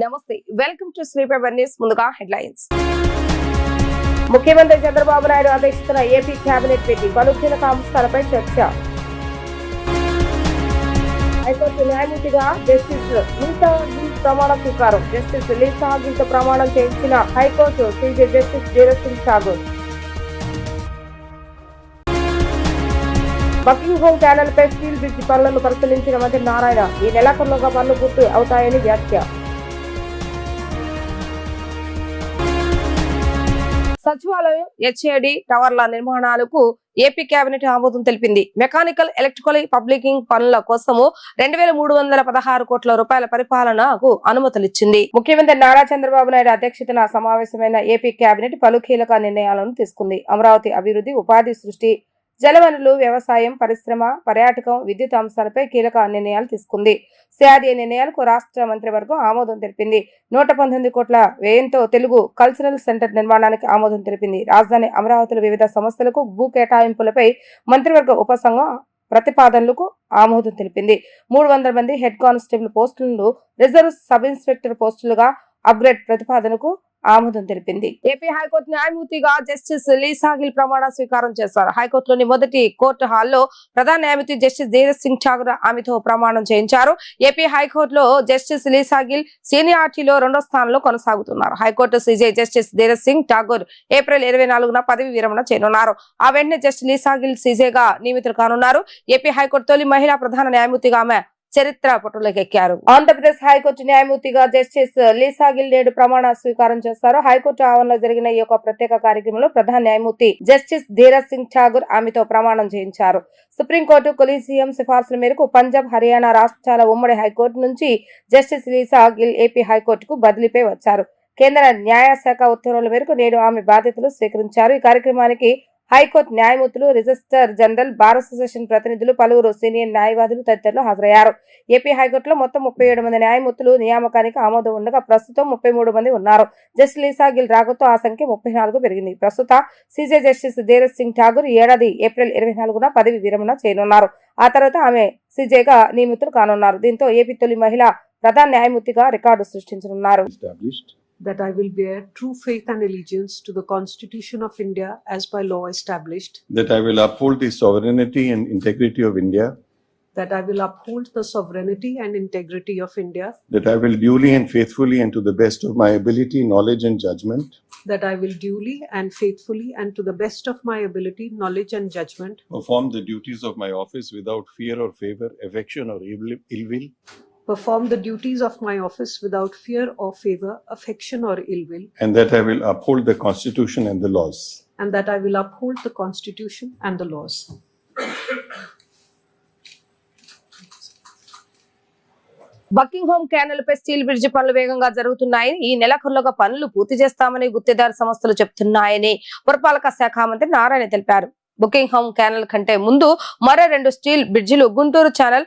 నమస్తే welcome to Sriprabha news. ముందుగా headlines. ముఖ్యమంత్రి చంద్రబాబు నాయుడు అధ్యక్షతన ఏపీ కేబినెట్ భేటీ, పలు కీలక అంశాలపై చర్చ. హైకోర్టు న్యాయమూర్తిగా జస్టిస్ లీసా గిల్ ప్రమాణ స్వీకారం. జస్టిస్ లీసా గిల్ తో ప్రమాణం చేయించిన high court CJ justice Dheeraj Singh Thakur. Buckingham canal పై స్టీల్ బ్రిడ్జి పనులను పరిశీలించిన మంత్రి నారాయణ, ఈ నెలాఖరులోగా పనులు పూర్తి అవుతాయని వ్యాఖ్య. సచివాలయం హెచ్ఏడి టవర్ల నిర్మాణాలకు ఏపీ కేబినెట్ ఆమోదం తెలిపింది. మెకానికల్, ఎలక్ట్రికల్, పబ్లికింగ్ పనుల కోసము 2316 కోట్ల రూపాయల పరిపాలనకు అనుమతులిచ్చింది. ముఖ్యమంత్రి నారా చంద్రబాబు నాయుడు అధ్యక్షతన సమావేశమైన ఏపీ కేబినెట్ పలు కీలక నిర్ణయాలను తీసుకుంది. అమరావతి అభివృద్ధి, ఉపాధి సృష్టి, జలవనరులు, వ్యవసాయం, పరిశ్రమ, పర్యాటకం, విద్యుత్ అంశాలపై కీలక నిర్ణయాలు తీసుకుంది. సిఆర్డీఏ నిర్ణయాలకు రాష్ట్ర మంత్రివర్గం ఆమోదం తెలిపింది. 119 కోట్ల వ్యయంతో తెలుగు కల్చరల్ సెంటర్ నిర్మాణానికి ఆమోదం తెలిపింది. రాజధాని అమరావతిలో వివిధ సంస్థలకు భూ కేటాయింపులపై మంత్రివర్గ ఉపసంఘం ప్రతిపాదనలకు ఆమోదం తెలిపింది. 300 మంది హెడ్ కానిస్టేబుల్ పోస్టులను రిజర్వ్ సబ్ ఇన్స్పెక్టర్ పోస్టులుగా అప్గ్రేడ్ ప్రతిపాదనకు ఆమోదం తెలిపింది. ఏపీ హైకోర్టు న్యాయమూర్తిగా జస్టిస్ లీసా గిల్ ప్రమాణ స్వీకారం చేశారు. హైకోర్టులోని మొదటి కోర్టు హాల్లో ప్రధాన న్యాయమూర్తి జస్టిస్ ధీరజ్ సింగ్ ఠాగూర్ ఆమెతో ప్రమాణం చేయించారు. ఏపీ హైకోర్టులో జస్టిస్ లీసా గిల్ సీనియారిటీలో 2వ స్థానంలో కొనసాగుతున్నారు. High court CJ justice Dheeraj Singh Thakur April 24న పదవి విరమణ చేయనున్నారు. ఆ వెంటనే జస్టిస్ లీసా గిల్ సీజేగా నియమితులు కానున్నారు. ఏపీ హైకోర్టు తొలి మహిళా ప్రధాన న్యాయమూర్తిగా ఆమె చరిత్ర పుటలోకెక్కారు. ఆంధ్రప్రదేశ్ హైకోర్టు న్యాయమూర్తిగా జస్టిస్ లీసా గిల్ నేడు ప్రమాణ స్వీకారం చేస్తారు. హైకోర్టు ఆవరణలో జరిగిన ఈ యొక్క ప్రత్యేక కార్యక్రమంలో ప్రధాన న్యాయమూర్తి జస్టిస్ ధీరజ్ సింగ్ ఠాగూర్ ఆమెతో ప్రమాణం చేయించారు. సుప్రీంకోర్టు కొలీజియం సిఫార్సుల మేరకు పంజాబ్, హర్యానా రాష్ట్రాల ఉమ్మడి హైకోర్టు నుంచి జస్టిస్ లీసా గిల్ ఏపీ హైకోర్టుకు బదిలీపై వచ్చారు. కేంద్ర న్యాయశాఖ ఉత్తర్వుల మేరకు నేడు ఆమె బాధ్యతలు స్వీకరించారు. ఈ కార్యక్రమానికి హైకోర్టు న్యాయమూర్తులు, రిజిస్టర్ జనరల్, బార్ అసోసియేషన్ ప్రతినిధులు, పలువురు సీనియర్ న్యాయవాదులు తదితరులు హాజరయ్యారు. ఏపీ హైకోర్టులో మొత్తం 37 మంది న్యాయమూర్తులు నియామకానికి ఆమోదం ఉండగా ప్రస్తుతం 33 మంది ఉన్నారు. జస్టిస్ లీసా గిల్ రాకతో ఆ సంఖ్య 34 పెరిగింది. ప్రస్తుత సీజే జస్టిస్ ధీరజ్ సింగ్ ఠాగూర్ ఈ ఏడాది ఏప్రిల్ 24న పదవి విరమణ చేయనున్నారు. ఆ తర్వాత ఆమె సీజేగా నియమితులు కానున్నారు. దీంతో ఏపీ తొలి మహిళా ప్రధాన న్యాయమూర్తిగా record సృష్టించనున్నారు. That I will bear true faith and allegiance to the Constitution of India as by law established. That I will uphold the sovereignty and integrity of India. That I will uphold the sovereignty and integrity of India. That I will duly and faithfully and to the best of my ability, knowledge and judgment. That I will duly and faithfully and to the best of my ability, knowledge and judgment. Perform the duties of my office without fear or favor, affection or ill will. Perform the duties of my office without fear or favor, affection or ill will. And that I will uphold the Constitution and the laws. And that I will uphold the Constitution and the laws. Buckingham canal పై steel bridge పనులు వేగంగా జరుగుతున్నాయని, ఈ నెలాఖరులోగా పనులు పూర్తి చేస్తామని గుత్తేదారు సంస్థలు చెబుతున్నాయని పురపాలక శాఖ మంత్రి నారాయణ తెలిపారు. బకింగ్హామ్ కెనాల్ కంటే ముందు మరో 2 స్టీల్ బ్రిడ్జిలు గుంటూరు ఛానల్,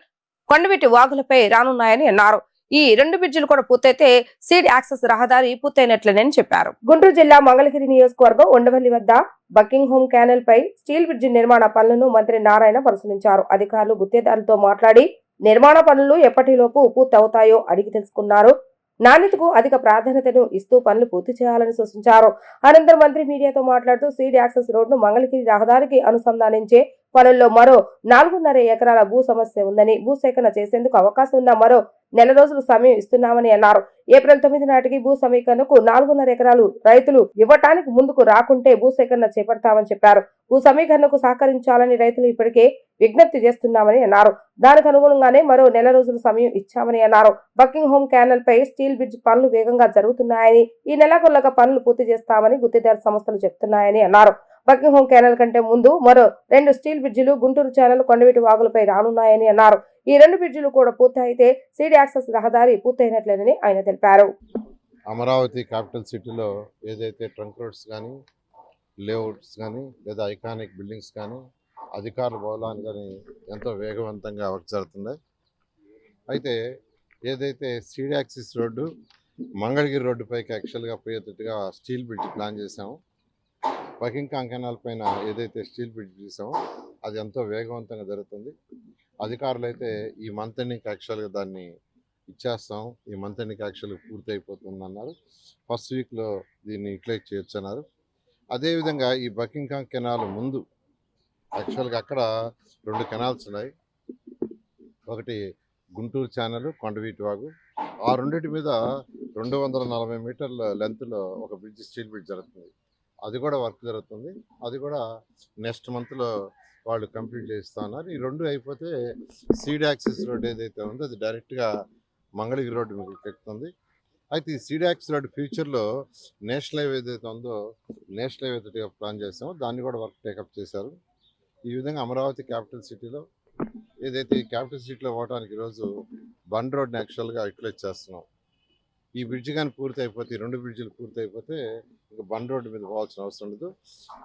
కొండవీటి వాగులపై రానున్నాయని అన్నారు. ఈ 2 బ్రిడ్జిలు కూడా పూర్తయితే సీడ్ యాక్సెస్ రహదారి పూర్తయినట్లేనని చెప్పారు. గుంటూరు జిల్లా మంగళగిరి నియోజకవర్గం ఉండవల్లి వద్ద బకింగ్హామ్ కెనాల్ పై స్టీల్ బ్రిడ్జి నిర్మాణ పనులను మంత్రి నారాయణ పరిశీలించారు. అధికారులు గుత్తేదారులతో మాట్లాడి నిర్మాణ పనులు ఎప్పటిలోపు పూర్తి అవుతాయో అడిగి తెలుసుకున్నారు. నాణ్యతకు అధిక ప్రాధాన్యతను ఇస్తూ పనులు పూర్తి చేయాలని సూచించారు. అనంతరం మంత్రి మీడియాతో మాట్లాడుతూ సీడ్ యాక్సెస్ రోడ్ను మంగళగిరి రహదారికి అనుసంధానించే పనుల్లో మరో 4.5 ఎకరాల భూ సమస్య ఉందని, భూసేకరణ చేసేందుకు అవకాశం ఉన్న మరో నెల రోజులు సమయం ఇస్తున్నామని అన్నారు. ఏప్రిల్ 9 నాటికి భూ సమీకరణకు 4.5 ఎకరాలు రైతులు ఇవ్వటానికి ముందుకు రాకుంటే భూసేకరణ చేపడతామని చెప్పారు. భూ సమీకరణకు సహకరించాలని రైతులు ఇప్పటికే విజ్ఞప్తి చేస్తున్నామని అన్నారు. దానికి అనుగుణంగానే మరో నెల రోజులు సమయం ఇచ్చామని అన్నారు. బకింగ్హామ్ కెనాల్ పై స్టీల్ బ్రిడ్జ్ పనులు వేగంగా జరుగుతున్నాయని, ఈ నెలాఖరులోగా పనులు పూర్తి చేస్తామని గుత్తేదారు సంస్థలు చెప్తున్నాయని అన్నారు. బకింగ్హామ్ కెనాల్ కంటే ముందు మరో 2 స్టీల్ బ్రిడ్జిలు గుంటూరు ఛానల్, కొండవీటి వాగులపై రానున్నాయని అన్నారు. ఈ 2 బ్రిడ్జిలు కూడా పూర్తి అయితే సీడ్ యాక్సెస్ రహదారి పూర్తయినట్లేనని ఆయన తెలిపారు. అమరావతి క్యాపిటల్ సిటీలో ఏదైతే ట్రంక్ రోడ్స్ కానీ, లేఅవుట్స్ కానీ, లేదా ఐకానిక్ బిల్డింగ్స్ కానీ, అధికారుల భవనాలు కానీ ఎంతో వేగవంతంగా వర్క్ జరుగుతుంది. అయితే ఏదైతే seed axis road Mangalagiri road పైకి యాక్చువల్గా పోయేటట్టుగా స్టీల్ బ్రిడ్జ్ ప్లాన్ చేసాము. బకింగ్హామ్ కెనాల్ పైన ఏదైతే స్టీల్ బ్రిడ్జ్ చేసామో అది ఎంతో వేగవంతంగా జరుగుతుంది. అధికారులు అయితే ఈ మంత్ ఎండింగ్కి యాక్చువల్గా దాన్ని ఇచ్చేస్తాం, ఈ మంత్ ఎండ్కి యాక్చువల్గా పూర్తి అయిపోతుంది అన్నారు. ఫస్ట్ వీక్లో దీన్ని యూటిలైజ్ చేయొచ్చు అన్నారు. అదేవిధంగా ఈ బకింగ్హామ్ కెనాల్ ముందు యాక్చువల్గా అక్కడ 2 కెనాల్స్ ఉన్నాయి. ఒకటి గుంటూరు ఛానల్, కొండవీటి వాగు. ఆ రెండింటి మీద 240 మీటర్ల లెంత్లో ఒక బ్రిడ్జ్, స్టీల్ బ్రిడ్జ్ జరుగుతుంది. అది కూడా వర్క్ జరుగుతుంది. అది కూడా నెక్స్ట్ మంత్లో వాళ్ళు కంప్లీట్ చేస్తా ఉన్నారు. ఈ 2 అయిపోతే సీడ్ యాక్సిస్ రోడ్ ఏదైతే ఉందో అది డైరెక్ట్గా మంగళగిరి రోడ్డు మీకు ఎక్కుతుంది. అయితే ఈ సీడ్ యాక్సిస్ రోడ్ ఫ్యూచర్లో నేషనల్ హైవే ఏదైతే ఉందో నేషనల్ హైవే ప్లాన్ చేస్తామో దాన్ని కూడా వర్క్ టేకప్ చేశారు. ఈ విధంగా అమరావతి క్యాపిటల్ సిటీలో ఏదైతే ఈ క్యాపిటల్ సిటీలో పోవడానికి ఈరోజు బండ్ రోడ్ని యాక్చువల్గా యూటిలైజ్ చేస్తున్నాం. ఈ బ్రిడ్జ్ కానీ పూర్తి అయిపోతే, ఈ 2 బ్రిడ్జిలు పూర్తి అయిపోతే ఇంకా బండ్ రోడ్డు మీద పోవాల్సిన అవసరం ఉండదు.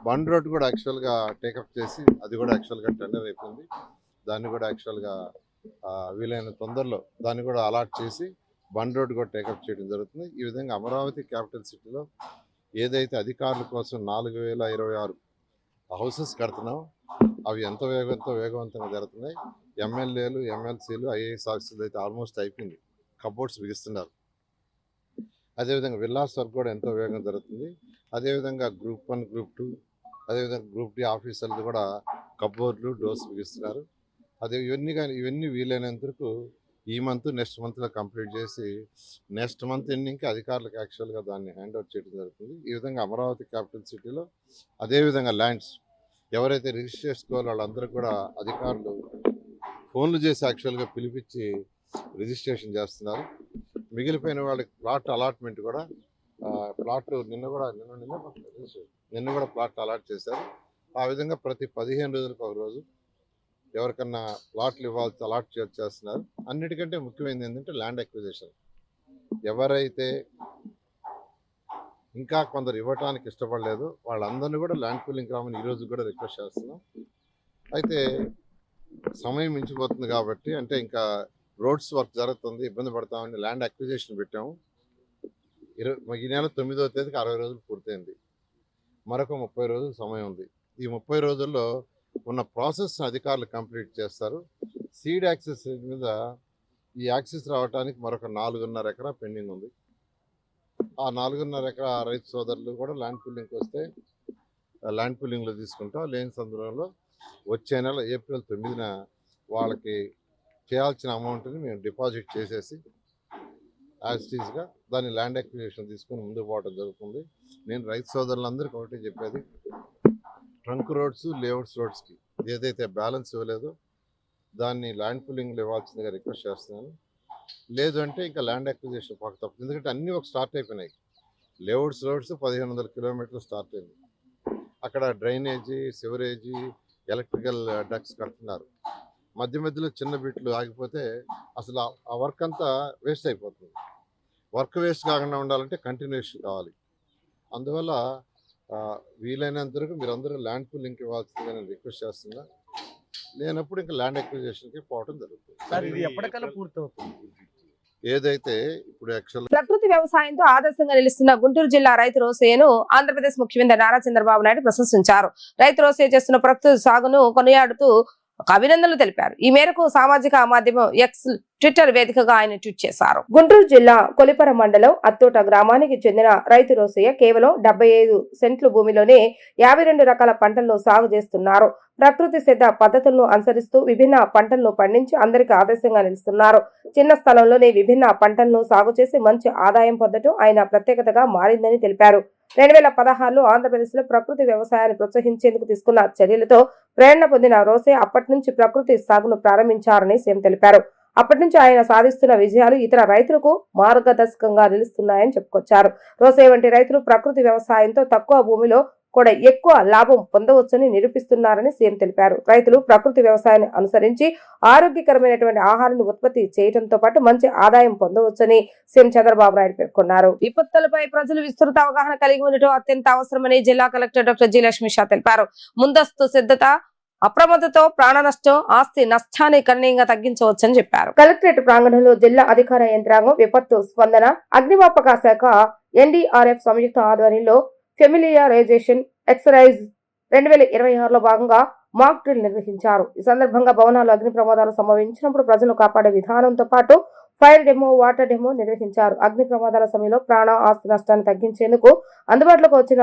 బండ్ రోడ్డు కూడా యాక్చువల్గా టేకప్ చేసి అది కూడా యాక్చువల్గా టెండర్ అయిపోయింది. దాన్ని కూడా యాక్చువల్గా వీలైన తొందరలో దాన్ని కూడా అలాట్ చేసి బండ్ రోడ్డు కూడా టేకప్ చేయడం జరుగుతుంది. ఈ విధంగా అమరావతి క్యాపిటల్ సిటీలో ఏదైతే అధికారుల కోసం 4026 హౌసెస్ కడుతున్నాం అవి ఎంతో వేగవంతంగా జరుగుతున్నాయి. ఎమ్మెల్యేలు, ఎమ్మెల్సీలు, ఐఏఎస్ ఆఫీసర్లు అయితే ఆల్మోస్ట్ అయిపోయింది, కబోర్డ్స్ బిగిస్తున్నారు. అదేవిధంగా విల్లాస్ వర్క్ కూడా ఎంతో వేగంగా జరుగుతుంది. అదేవిధంగా గ్రూప్ 1, గ్రూప్ 2, అదేవిధంగా గ్రూప్ D ఆఫీసర్లు కూడా కబోర్డ్లు, డోర్స్ బిగిస్తున్నారు. ఇవన్నీ వీలైనంత వరకు ఈ మంత్, నెక్స్ట్ మంత్లో కంప్లీట్ చేసి నెక్స్ట్ మంత్ ఎండింగ్కి అధికారులకు యాక్చువల్గా దాన్ని హ్యాండ్ ఓవర్ చేయడం జరుగుతుంది. ఈ విధంగా అమరావతి క్యాపిటల్ సిటీలో అదేవిధంగా ల్యాండ్స్ ఎవరైతే రిజిస్టర్ చేసుకోవాలో వాళ్ళందరూ కూడా అధికారులు ఫోన్లు చేసి యాక్చువల్గా పిలిపించి రిజిస్ట్రేషన్ చేస్తున్నారు. మిగిలిపోయిన వాళ్ళకి ప్లాట్ అలాట్మెంట్ కూడా నిన్న కూడా ప్లాట్ అలాట్ చేశారు. ఆ విధంగా ప్రతి 15 రోజులకు ఒక రోజు ఎవరికన్నా ప్లాట్లు ఇవ్వాల్సి అలాట్ చేస్తున్నారు. అన్నిటికంటే ముఖ్యమైనది ఏంటంటే ల్యాండ్ అక్విజిషన్. ఎవరైతే ఇంకా కొందరు ఇవ్వటానికి ఇష్టపడలేదు వాళ్ళందరినీ కూడా ల్యాండ్ పూలింగ్ రామని ఈరోజు కూడా రిక్వెస్ట్ చేస్తున్నాం. అయితే సమయం మించిపోతుంది కాబట్టి, అంటే ఇంకా రోడ్స్ వర్క్ జరుగుతుంది, ఇబ్బంది పడతామని ల్యాండ్ అక్విజిషన్ పెట్టాము. ఈ నెల 9వ తేదీకి 60 రోజులు పూర్తయింది. మరొక 30 రోజులు సమయం ఉంది. ఈ 30 రోజుల్లో ఉన్న ప్రాసెస్ అధికారులు కంప్లీట్ చేస్తారు. సీడ్ యాక్సెస్ మీద ఈ యాక్సెస్ రావడానికి మరొక 4.5 ఎకరా పెండింగ్ ఉంది. ఆ 4.5 ఎకరా రైతు సోదరులు కూడా ల్యాండ్ పూలింగ్కి వస్తే ల్యాండ్ పూలింగ్లో తీసుకుంటాం. లేని సందర్భంలో వచ్చే నెల ఏప్రిల్ 9న వాళ్ళకి చేయాల్సిన అమౌంట్ని మేము డిపాజిట్ చేసేసి యాజ్టీస్గా దాన్ని ల్యాండ్ అక్విజిషన్ తీసుకొని ముందుకు పోవడం జరుగుతుంది. నేను రైతు సోదరులందరికీ ఒకటి చెప్పేది, ట్రంక్ రోడ్స్, లేఅవుట్స్ రోడ్స్కి ఏదైతే బ్యాలెన్స్ ఇవ్వలేదో దాన్ని ల్యాండ్ పూలింగ్లో ఇవ్వాల్సిందిగా రిక్వెస్ట్ చేస్తున్నాను. లేదు అంటే ఇంకా ల్యాండ్ అక్విజిషన్ పక్క తప్పదు. ఎందుకంటే అన్నీ ఒక స్టార్ట్ అయిపోయినాయి. లేఅవుట్స్ రోడ్స్ 1500 కిలోమీటర్లు స్టార్ట్ అయింది. అక్కడ డ్రైనేజీ, సివరేజీ, ఎలక్ట్రికల్ డక్ట్స్ కడుతున్నారు. మధ్యలో చిన్న బిట్లు ఆగిపోతే అసలు ఆ వర్క్ అంతా వేస్ట్ అయిపోతుంది. వర్క్ వేస్ట్ కాకుండా ఉండాలంటే కంటిన్యూషన్ కావాలి. అందువల్ల వీలైనంత వరకు మీరందరూ ల్యాండ్ పూలింగ్కి ఇవ్వాల్సిందిగా నేను రిక్వెస్ట్ చేస్తున్నా. లేనప్పుడు ఇంకా ల్యాండ్ అక్విజిషన్కి పోవడం జరుగుతుంది. ఏదైతే ఇప్పుడు యాక్చువల్ ప్రకృతి వ్యవసాయంతో ఆదర్శంగా నిలుస్తున్న గుంటూరు జిల్లా రైతు రోసయ్యను ఆంధ్రప్రదేశ్ ముఖ్యమంత్రి నారా చంద్రబాబు నాయుడు ప్రశంసించారు. రైతు రోసయ్య చేస్తున్న ప్రకృతి సాగును కొనియాడుతూ అభినందనలు తెలిపారు. ఈ మేరకు సామాజిక మాధ్యమం ఎక్స్ ట్విట్టర్ వేదికగా ఆయన ట్వీట్ చేశారు. గుంటూరు జిల్లా కొలిపర మండలం అత్తోట గ్రామానికి చెందిన రైతు రోసయ్య కేవలం 75 సెంట్లు భూమిలోనే 52 రకాల పంటలను సాగు చేస్తున్నారు. ప్రకృతి సిద్ధ పద్ధతులను అనుసరిస్తూ విభిన్న పంటలను పండించి అందరికీ ఆదర్శంగా నిలుస్తున్నారు. చిన్న స్థలంలోనే విభిన్న పంటలను సాగు చేసి మంచి ఆదాయం పొందడం ఆయన ప్రత్యేకతగా మారిందని తెలిపారు. 2016లో ఆంధ్రప్రదేశ్ లో ప్రకృతి వ్యవసాయాన్ని ప్రోత్సహించేందుకు తీసుకున్న చర్యలతో ప్రేరణ పొందిన రోసయ్య అప్పటి నుంచి ప్రకృతి సాగును ప్రారంభించారని సీఎం తెలిపారు. అప్పటి నుంచి ఆయన సాధిస్తున్న విజయాలు ఇతర రైతులకు మార్గదర్శకంగా నిలుస్తున్నాయని చెప్పుకొచ్చారు. రోసయ్య వంటి రైతులు ప్రకృతి వ్యవసాయంతో తక్కువ భూమిలో కూడా ఎక్కువ లాభం పొందవచ్చని నిరూపిస్తున్నారని సీఎం తెలిపారు. రైతులు ప్రకృతి వ్యవసాయాన్ని అనుసరించి ఆరోగ్యకరమైనటువంటి ఆహారాన్ని ఉత్పత్తి చేయడంతో పాటు మంచి ఆదాయం పొందవచ్చని సీఎం చంద్రబాబు నాయుడు పేర్కొన్నారు. విపత్తులపై ప్రజలు విస్తృత అవగాహన కలిగి ఉండటం అత్యంత అవసరమని జిల్లా collector doctor G Lakshmi Shah తెలిపారు. ముందస్తు సిద్ధత, అప్రమత్తతో ప్రాణ నష్టం, ఆస్తి నష్టాన్ని గణనీయంగా తగ్గించవచ్చని చెప్పారు. కలెక్టరేట్ ప్రాంగణంలో జిల్లా అధికార యంత్రాంగం, విపత్తు స్పందన, అగ్నిమాపక శాఖ, NDRF సంయుక్త ఆధ్వర్యంలో ఫెమిలియరైజేషన్ ఎక్సర్సైజ్ 2026లో భాగంగా మాక్ డ్రిల్ నిర్వహించారు. ఈ సందర్భంగా భవనాలు అగ్ని ప్రమాదాలు సంభవించినప్పుడు ప్రజలను కాపాడే విధానంతో పాటు ఫైర్ డెమో, వాటర్ డెమో నిర్వహించారు. అగ్ని ప్రమాదాల సమయంలో ప్రాణ ఆస్తి నష్టాన్ని తగ్గించేందుకు అందుబాటులోకి వచ్చిన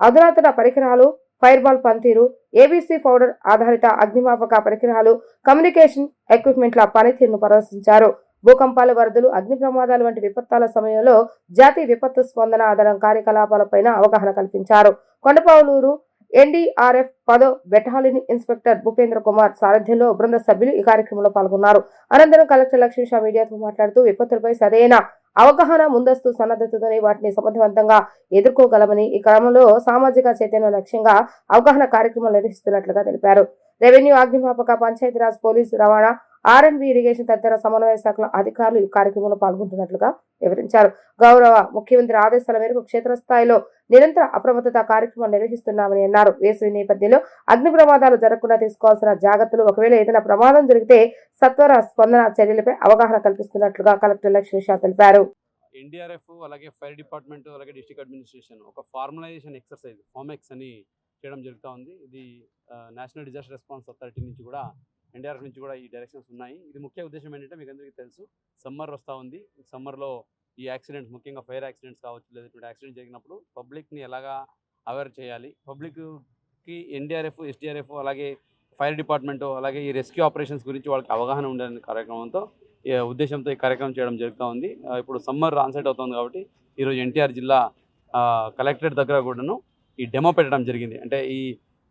అధునాతన పరికరాలు, ఫైర్ బాల్ పనితీరు, ఏబీసీ పౌడర్ ఆధారిత అగ్నిమాపక పరికరాలు, కమ్యూనికేషన్ ఎక్విప్మెంట్ల పనితీరును ప్రదర్శించారు. భూకంపాలు, వరదలు, అగ్ని ప్రమాదాలు వంటి విపత్తుల సమయంలో జాతీయ విపత్తు స్పందన ఆధారం కార్యకలాపాలపైన అవగాహన కల్పించారు. కొండపావులూరు ఎన్డీఆర్ఎఫ్ 10వ బెటాలియన్ ఇన్స్పెక్టర్ భూపేంద్ర కుమార్ సారథ్యంలో బృంద సభ్యులు ఈ కార్యక్రమంలో పాల్గొన్నారు. అనంతరం కలెక్టర్ లక్ష్మీ షా మీడియాతో మాట్లాడుతూ విపత్తులపై సరైన అవగాహన, ముందస్తు సన్నద్ధతతోనే వాటిని సమర్థవంతంగా ఎదుర్కోగలమని, ఈ క్రమంలో సామాజిక చైతన్యం లక్ష్యంగా అవగాహన కార్యక్రమాలు నిర్వహిస్తున్నట్లుగా తెలిపారు. రెవెన్యూ, అగ్నిమాపక, పంచాయతీరాజ్, పోలీసు, రవాణా, ఆర్ఎండ్బి, ఇరిగేషన్ తదితర సమన్వయ శాఖల అధికారులు ఈ కార్యక్రమంలో పాల్గొంటున్నట్లుగా వివరించారు. గౌరవ ముఖ్యమంత్రి ఆదేశాల మేరకు క్షేత్రస్థాయిలో నిరంతర అప్రమత్తత కార్యక్రమాలు నిర్వహిస్తున్నామని అన్నారు. వేసవి నేపథ్యంలో అగ్ని ప్రమాదాలు జరగకుండా తీసుకోవాల్సిన జాగ్రత్తలు, ఒకవేళ ఏదైనా ప్రమాదం జరిగితే సత్వర స్పందన చర్యలపై అవగాహన కల్పిస్తున్నట్లుగా కలెక్టర్ లక్ష్మీ షా తెలిపారు. ఎన్డీఆర్ఎఫ్, అలాగే ఫైర్ డిపార్ట్మెంట్, అలాగే డిస్ట్రిక్ట్ అడ్మినిస్ట్రేషన్ ఒక ఫార్మలైజేషన్ ఎక్సర్సైజ్ ఫార్మెక్స్ అని చేయడం జరుగుతూ ఉంది. ఇది నేషనల్ డిజాస్టర్ రెస్పాన్స్ అథారిటీ నుంచి కూడా, ఎన్డీఆర్ఎఫ్ నుంచి కూడా ఈ డైరెక్షన్స్ ఉన్నాయి. ఇది ముఖ్య ఉద్దేశం ఏంటంటే, మీకు అందరికీ తెలుసు, సమ్మర్ వస్తూ ఉంది. సమ్మర్లో ఈ యాక్సిడెంట్స్, ముఖ్యంగా ఫైర్ యాక్సిడెంట్స్ కావచ్చు, లేదా ఇటువంటి యాక్సిడెంట్ జరిగినప్పుడు పబ్లిక్ని ఎలాగా అవేర్ చేయాలి, పబ్లిక్కి ఎన్డీఆర్ఎఫ్, ఎస్డీఆర్ఎఫ్, అలాగే ఫైర్ డిపార్ట్మెంట్, అలాగే ఈ రెస్క్యూ ఆపరేషన్స్ గురించి వాళ్ళకి అవగాహన ఉండాలనే కార్యక్రమంతో, ఈ ఉద్దేశంతో ఈ కార్యక్రమం చేయడం జరుగుతూ ఉంది. ఇప్పుడు సమ్మర్ ఆన్సైట్ అవుతుంది కాబట్టి ఈరోజు ఎన్టీఆర్ జిల్లా కలెక్టరేట్ దగ్గర కూడాను ఈ డెమో పెట్టడం జరిగింది. అంటే ఈ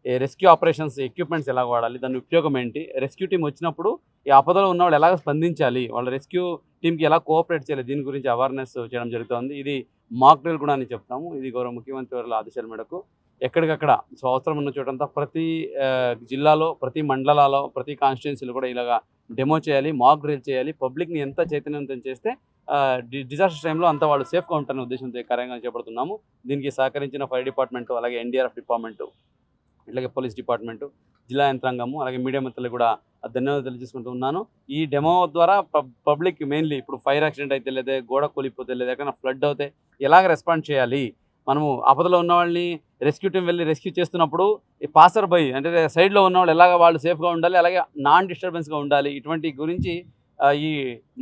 రెస్క్యూ ఆపరేషన్స్ ఎక్విప్మెంట్స్ ఎలా వాడాలి, దాని ఉపయోగం ఏంటి, రెస్క్యూ టీం వచ్చినప్పుడు ఈ ఆపదలో ఉన్న వాళ్ళు ఎలాగ స్పందించాలి, వాళ్ళ రెస్క్యూ టీంకి ఎలా కోఆపరేట్ చేయాలి, దీని గురించి అవేర్నెస్ చేయడం జరుగుతుంది. ఇది మాక్ డ్రిల్ కూడా అని చెప్తాము. ఇది గౌరవ ముఖ్యమంత్రి వారి ఆదేశాల మేరకు ఎక్కడికక్కడ అవసరం ఉన్న చోటంతా ప్రతి జిల్లాలో, ప్రతి మండలాల్లో, ప్రతి కాన్స్టిట్యున్సీలో కూడా ఇలాగా డెమో చేయాలి, మాక్ డ్రిల్ చేయాలి. పబ్లిక్ని ఎంత చైతన్యవంతం చేస్తే డిజాస్టర్ టైంలో అంతా వాళ్ళు సేఫ్గా ఉంటారనే ఉద్దేశంతో ఈ కార్యక్రమం చేపడుతున్నాము. దీనికి సహకరించిన ఫైర్ డిపార్ట్మెంటు, అలాగే ఎన్డీఆర్ఎఫ్ డిపార్ట్మెంటు, ఇట్లాగే పోలీస్ డిపార్ట్మెంటు, జిల్లా యంత్రాంగము, అలాగే మీడియా మిత్రులు కూడా ధన్యవాదాలు తెలియజేసుకుంటూ ఉన్నాను. ఈ డెమో ద్వారా పబ్లిక్ మెయిన్లీ ఇప్పుడు ఫైర్ యాక్సిడెంట్ అయితే, లేదా గోడ కూలిపోతే, లేదా ఎక్కడైనా ఫ్లడ్ అవుతే ఎలాగ రెస్పాండ్ చేయాలి, మనము ఆపదలో ఉన్న వాళ్ళని రెస్క్యూ టీం వెళ్ళి రెస్క్యూ చేస్తున్నప్పుడు ఈ పాసర్ బై అంటే సైడ్లో ఉన్న వాళ్ళు ఎలాగ వాళ్ళు సేఫ్గా ఉండాలి, అలాగే నాన్ డిస్టర్బెన్స్గా ఉండాలి, ఇటువంటి గురించి ఈ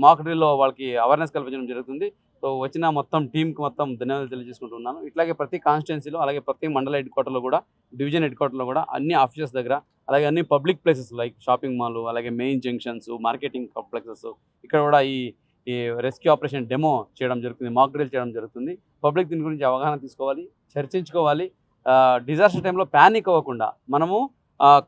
మాక్ డ్రిల్లో వాళ్ళకి అవేర్నెస్ కల్పించడం జరుగుతుంది. సో వచ్చిన మొత్తం టీంకి మొత్తం ధన్యవాదాలు తెలియజేసుకుంటున్నాను. ఇట్లాగే ప్రతి కాన్స్టిట్యున్సీలో, అలాగే ప్రతి మండల హెడ్ క్వార్టర్లో కూడా, డివిజన్ హెడ్ క్వార్టర్లో కూడా, అన్ని ఆఫీసెస్ దగ్గర, అలాగే అన్ని public places like shopping mall, అలాగే మెయిన్ జంక్షన్స్, మార్కెటింగ్ కాంప్లెక్సెస్, ఇక్కడ కూడా ఈ రెస్క్యూ ఆపరేషన్ డెమో చేయడం జరుగుతుంది, మాక్ డ్రిల్ చేయడం జరుగుతుంది. పబ్లిక్ దీని గురించి అవగాహన తీసుకోవాలి, చర్చించుకోవాలి. డిజాస్టర్ టైంలో ప్యానిక్ అవ్వకుండా మనము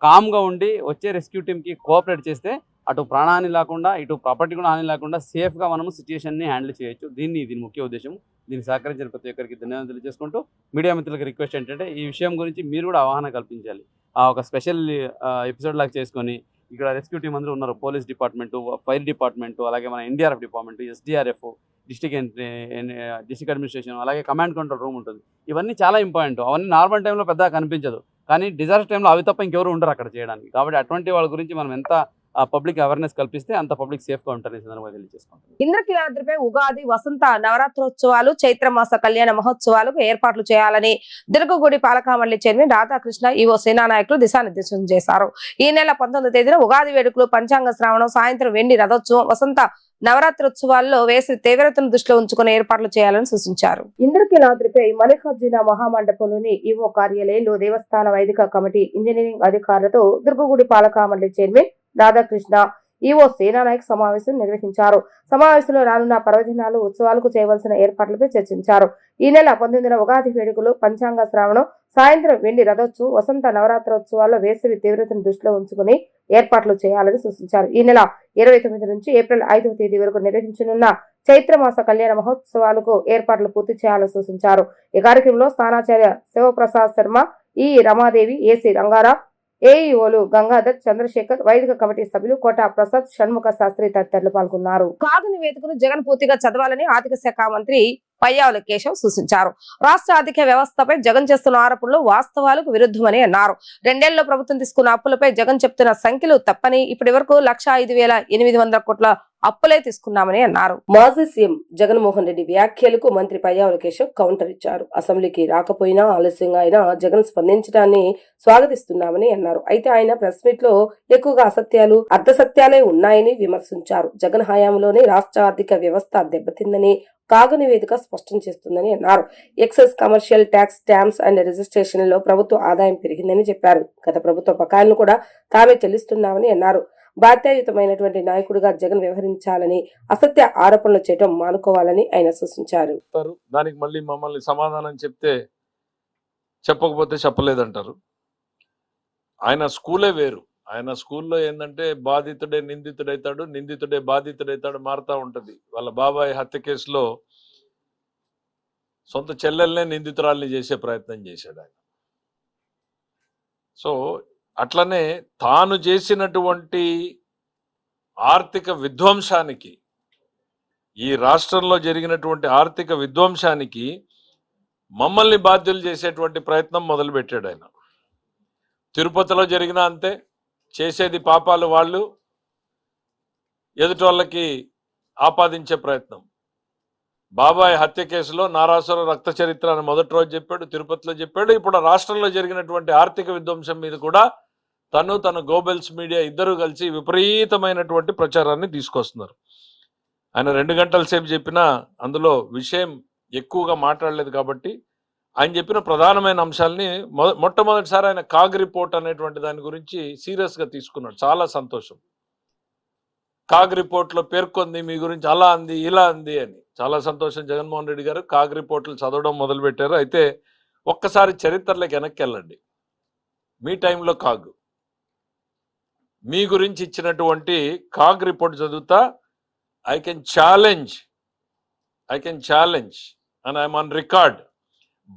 కామ్గా ఉండి వచ్చే రెస్క్యూ టీంకి కోఆపరేట్ చేస్తే అటు ప్రాణహాని లేకుండా, ఇటు ప్రాపర్టీ కూడా హాని లేకుండా సేఫ్గా మనము సిచ్యుయేషన్ని హ్యాండిల్ చేయొచ్చు. దీని ముఖ్య ఉద్దేశం. దీన్ని సహకరించిన ప్రతి ఒక్కరికి ధన్యవాదాలు తెలియజేసుకుంటూ, మీడియా మిత్రులకు రిక్వెస్ట్ ఏంటంటే, ఈ విషయం గురించి మీరు కూడా అవగాహన కల్పించాలి. ఒక స్పెషల్ ఎపిసోడ్ లాగా చేసుకొని, ఇక్కడ రెస్క్యూ టీం అందరూ ఉన్నారు, పోలీస్ డిపార్ట్మెంటు, ఫైర్ డిపార్ట్మెంటు, అలాగే మన NDRF department, SDRF, district administration, అలాగే కమాండ్ కంట్రోల్ రూమ్ ఉంటుంది. ఇవన్నీ చాలా ఇంపార్టెంట్. అవన్నీ నార్మల్ టైంలో పెద్దగా కనిపించదు, కానీ డిజాస్టర్ టైంలో అవి తప్ప ఇంకెవరు ఉండరు అక్కడ చేయడానికి. కాబట్టి అటువంటి వాళ్ళ గురించి మనం ఎంత పబ్లిక్ అవేర్నెస్ కల్పిస్తే అంత పబ్లిక్ సేఫ్గా ఉంటారని సందర్భంగా తెలియజేసుకుంటాం. ఇంద్రకీలాద్రిపై ఉగాది, వసంత నవరాత్రోత్సవాలు, చైత్రమాస కళ్యాణ మహోత్సవాలకు ఏర్పాట్లు చేయాలని దుర్గగుడి పాలక మండలి చైర్మన్ రాధాకృష్ణ, ఈవో సేనా నాయకులు దిశానిర్దేశం చేశారు. ఈ నెల 19వ తేదీన ఉగాది వేడుకలు, పంచాంగ శ్రావణం, సాయంత్రం వెండి రథోత్సవం, వసంత నవరాత్రోత్సవాల్లో వేసవి తీవ్రతను దృష్టిలో ఉంచుకుని ఏర్పాట్లు చేయాలని సూచించారు. ఇంద్రకీలాద్రిపై మల్లికార్జున మహామండపంలోని ఈవో కార్యాలయంలో దేవస్థాన వైదిక కమిటీ, ఇంజనీరింగ్ అధికారులతో దుర్గగుడి పాలక మండలి చైర్మన్ రాధాకృష్ణ, ఈవో సేనానాయక్ సమావేశం నిర్వహించారు. సమావేశంలో రానున్న పర్వదినాలు, ఉత్సవాలకు చేయవలసిన ఏర్పాట్లపై చర్చించారు. ఈ నెల 19న ఉగాది వేడుకలు, పంచాంగ శ్రావణం, సాయంత్రం వెండి రథోత్సవం, వసంత నవరాత్రోత్సవాల్లో వేసవి తీవ్రతను దృష్టిలో ఉంచుకుని ఏర్పాట్లు చేయాలని సూచించారు. ఈ నెల 29 నుంచి ఏప్రిల్ 5వ తేదీ వరకు నిర్వహించనున్న చైత్రమాస కళ్యాణ మహోత్సవాలకు ఏర్పాట్లు పూర్తి చేయాలని సూచించారు. ఈ కార్యక్రమంలో స్థానాచార్య శివప్రసాద్ శర్మ, ఈ రమాదేవి, ఏసీ రంగారా, ఏఈఓలు గంగాధర్, చంద్రశేఖర్, వైదిక కమిటీ సభ్యులు కోట ప్రసాద్, షణ్ముఖ శాస్త్రి తదితరులు పాల్గొన్నారు. కాగు నివేదికను జగన్ పూర్తిగా చదవాలని ఆర్థిక శాఖ మంత్రి పయ్యావుల కేశవ్ సూచించారు. రాష్ట్ర ఆర్థిక వ్యవస్థపై జగన్ చేస్తున్న ఆరోపణలు వాస్తవాలకు విరుద్ధమని అన్నారు. 2 ఏళ్లలో ప్రభుత్వం తీసుకున్న అప్పులపై జగన్ చెప్తున్న సంఖ్యలు తప్పని, ఇప్పటి వరకు 1,05,800 కోట్ల అప్పులే తీసుకున్నామని అన్నారు. మాజీ సీఎం జగన్మోహన్ రెడ్డి వ్యాఖ్యలకు మంత్రి పయ్యావుల కేశవ్ కౌంటర్ ఇచ్చారు. అసెంబ్లీకి రాకపోయినా ఆలస్యంగా అయినా జగన్ స్పందించడాన్ని స్వాగతిస్తున్నామని అన్నారు. అయితే ఆయన ప్రెస్ మీట్ లో ఎక్కువగా అసత్యాలు అర్ధసత్యాలే ఉన్నాయని విమర్శించారు. జగన్ హయాంలోనే రాష్ట్ర ఆర్థిక వ్యవస్థ దెబ్బతిందని కాగ్ నివేదిక స్పష్టం చేస్తుందని అన్నారు. Excise, commercial tax, stamps and registration లో ప్రభుత్వ ఆదాయం పెరిగిందని చెప్పారు. గత ప్రభుత్వ బకాయిలను కూడా తామే చెల్లిస్తున్నామని అన్నారు. బాధ్యతాయుతమైనటువంటి నాయకుడిగా జగన్ వ్యవహరించాలని, అసత్య ఆరోపణలు చేయడం మానుకోవాలని ఆయన సూచించారు. దానికి మళ్ళీ మమ్మల్ని సమాధానం చెప్తే చెప్పకపోతే చెప్పలేదంటారు. ఆయన స్కూలే వేరు. ఆయన స్కూల్లో ఏంటంటే బాధితుడే నిందితుడైతాడు, నిందితుడే బాధితుడైతాడు, మారుతా ఉంటది. వాళ్ళ బాబాయ్ హత్య కేసులో సొంత చెల్లెల్నే నిందితురాల్ని చేసే ప్రయత్నం చేశాడు ఆయన. సో అట్లనే తాను చేసినటువంటి ఆర్థిక విధ్వంసానికి, ఈ రాష్ట్రంలో జరిగినటువంటి ఆర్థిక విధ్వంసానికి మమ్మల్ని బాధ్యులు చేసేటువంటి ప్రయత్నం మొదలుపెట్టాడు ఆయన. తిరుపతిలో జరిగిన అంతే, చేసేది పాపాలు వాళ్ళు, ఎదుటి వాళ్ళకి ఆపాదించే ప్రయత్నం. బాబాయ్ హత్య కేసులో నారాసుర రక్త చరిత్ర అని మొదటి రోజు చెప్పాడు, తిరుపతిలో చెప్పాడు. ఇప్పుడు రాష్ట్రంలో జరిగినటువంటి ఆర్థిక విధ్వంసం మీద కూడా తన గోబెల్స్ మీడియా ఇద్దరు కలిసి విపరీతమైనటువంటి ప్రచారాన్ని తీసుకొస్తున్నారు. ఆయన 2 గంటల సేపు చెప్పినా అందులో విషయం ఎక్కువగా మాట్లాడలేదు కాబట్టి ఆయన చెప్పిన ప్రధానమైన అంశాలని మొట్టమొదటిసారి ఆయన కాగ్ రిపోర్ట్ అనేటువంటి దాని గురించి సీరియస్గా తీసుకున్నాడు. చాలా సంతోషం. కాగ్ రిపోర్ట్లో పేర్కొంది మీ గురించి అలా అంది ఇలా అంది అని. చాలా సంతోషం. జగన్మోహన్ రెడ్డి గారు కాగ్ రిపోర్ట్లు చదవడం మొదలుపెట్టారు. అయితే ఒక్కసారి చరిత్రలోకి వెనక్కి వెళ్ళండి. మీ టైంలో కాగ్ మీ గురించి ఇచ్చినటువంటి కాగ్ రిపోర్ట్ చదువుతా I can challenge and I'm on record.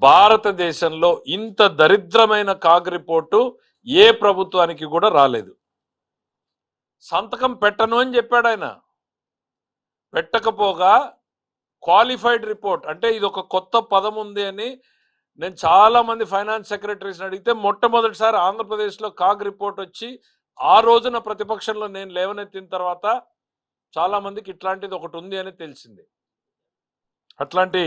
భారతదేశంలో ఇంత దరిద్రమైన కాగ్ రిపోర్టు ఏ ప్రభుత్వానికి కూడా రాలేదు. సంతకం పెట్టను అని చెప్పాడు ఆయన. పెట్టకపోగా క్వాలిఫైడ్ రిపోర్ట్ అంటే ఇది ఒక కొత్త పదం ఉంది అని నేను చాలా మంది ఫైనాన్స్ సెక్రటరీస్ని అడిగితే మొట్టమొదటిసారి ఆంధ్రప్రదేశ్లో కాగ్ రిపోర్ట్ వచ్చి ఆ రోజున ప్రతిపక్షంలో నేను లేవనెత్తిన తర్వాత చాలా మందికి ఇట్లాంటిది ఒకటి ఉంది అని తెలిసింది. అట్లాంటి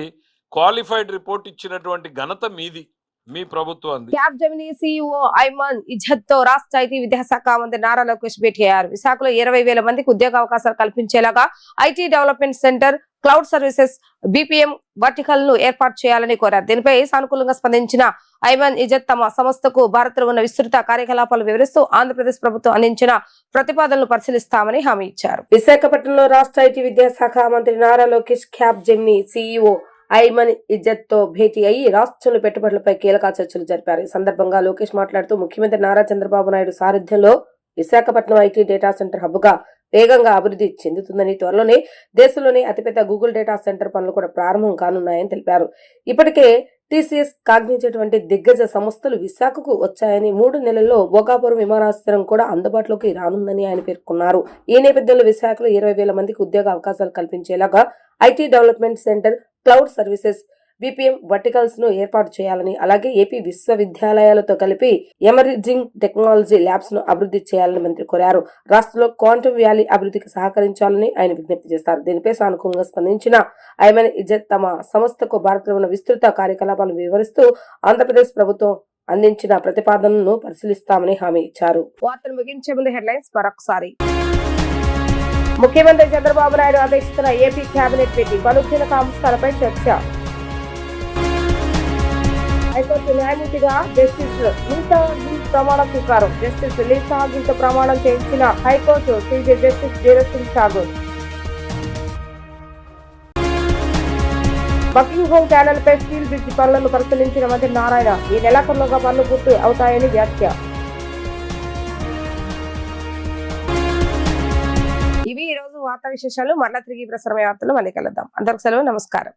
క్వాలిఫైడ్ రిపోర్ట్ ఇచ్చినటువంటి ఘనత మీది, మీ ప్రభుత్వం. క్యాబ్ జెమినీ CEO ఐమన్ ఇజ్జత్ తో రాష్ట్ర ఐటీ విద్యాశాఖ మంత్రి నారా లోకేష్ భేటీ అయ్యారు. విశాఖలో 20,000 మందికి ఉద్యోగ అవకాశాలు కల్పించేలాగా IT development centre, cloud services, BPM vertical ను ఏర్పాటు చేయాలని కోరారు. దీనిపై సానుకూలంగా స్పందించిన ఐమన్ ఇజ్జత్ తమ సంస్థకు భారత్లో ఉన్న విస్తృత కార్యకలాపాలు వివరిస్తూ ఆంధ్రప్రదేశ్ ప్రభుత్వం అందించిన ప్రతిపాదనలు పరిశీలిస్తామని హామీ ఇచ్చారు. విశాఖపట్నంలో రాష్ట్ర ఐటీ విద్యాశాఖ మంత్రి Nara Lokesh cab Gemini CEO Aiman ఇజ్జత్ తో భేటీ అయ్యి రాష్ట్రంలో పెట్టుబడులపై కీలక చర్చలు జరిపారు. ఈ సందర్భంగా లోకేష్ మాట్లాడుతూ ముఖ్యమంత్రి నారా చంద్రబాబు నాయుడు సారథ్యంలో Visakhapatnam IT data centre hub గా వేగంగా అభివృద్ధి చెందుతుందని, త్వరలోనే దేశంలోనే అతిపెద్ద గూగుల్ డేటా సెంటర్ పనులు కూడా ప్రారంభం కానున్నాయని తెలిపారు. ఇప్పటికే TCS, కాగ్నిజెంట్ వంటి దిగ్గజ సంస్థలు విశాఖకు వచ్చాయని, 3 నెలల్లో భోగాపురం విమానాశ్రయం కూడా అందుబాటులోకి రానుందని ఆయన పేర్కొన్నారు. ఈ నేపథ్యంలో విశాఖలో 20,000 మందికి ఉద్యోగ అవకాశాలు కల్పించేలాగా IT development centre, cloud services, BPM verticals ను ఏర్పాటు చేయాలని, అలాగే ఏపీ విశ్వవిద్యాలయాలతో కలిపి ఎమర్జింగ్ టెక్నాలజీ ల్యాబ్స్ ను అభివృద్ధి చేయాలని మంత్రి కోరారు. రాష్ట్రంలో క్వాంటమ్ వ్యాలీ అభివృద్ధికి సహకరించాలని ఆయన విజ్ఞప్తి చేశారు. దీనిపై సానుకూలంగా స్పందించిన ఐమన్ ఇజ్జత్ తమ సంస్థకు భారత్లో ఉన్న విస్తృత కార్యకలాపాలను వివరిస్తూ ఆంధ్రప్రదేశ్ ప్రభుత్వం అందించిన ప్రతిపాదనను పరిశీలిస్తామని హామీ ఇచ్చారు. వార్తలు ముగించే ముందు హెడ్లైన్స్ మరొకసారి. ముఖ్యమంత్రి చంద్రబాబు నాయుడు అధ్యక్షతన ఏపీ కేబినెట్ భేటీ, పలు కీలక అంశాలపై చర్చ. హైకోర్టు న్యాయమూర్తిగా జస్టిస్ లీసా గిల్ ప్రమాణ స్వీకారం. జస్టిస్ లీసా గిల్ తో ప్రమాణం చేయించిన high court CJ justice Dheeraj Singh Thakur. Buckingham channel పై స్టీల్ బ్రిడ్జ్ పనులను పరిశీలించిన మంత్రి నారాయణ, ఈ నెలాఖరులోగా పనులు పూర్తి అవుతాయని వ్యాఖ్య. ఇవి ఈ రోజు వార్తా విశేషాలు. మరలా తిరిగి ప్రసారమయ్యే వార్తలు మళ్ళీ కలుద్దాం. అందరికి సెలవు, నమస్కారం.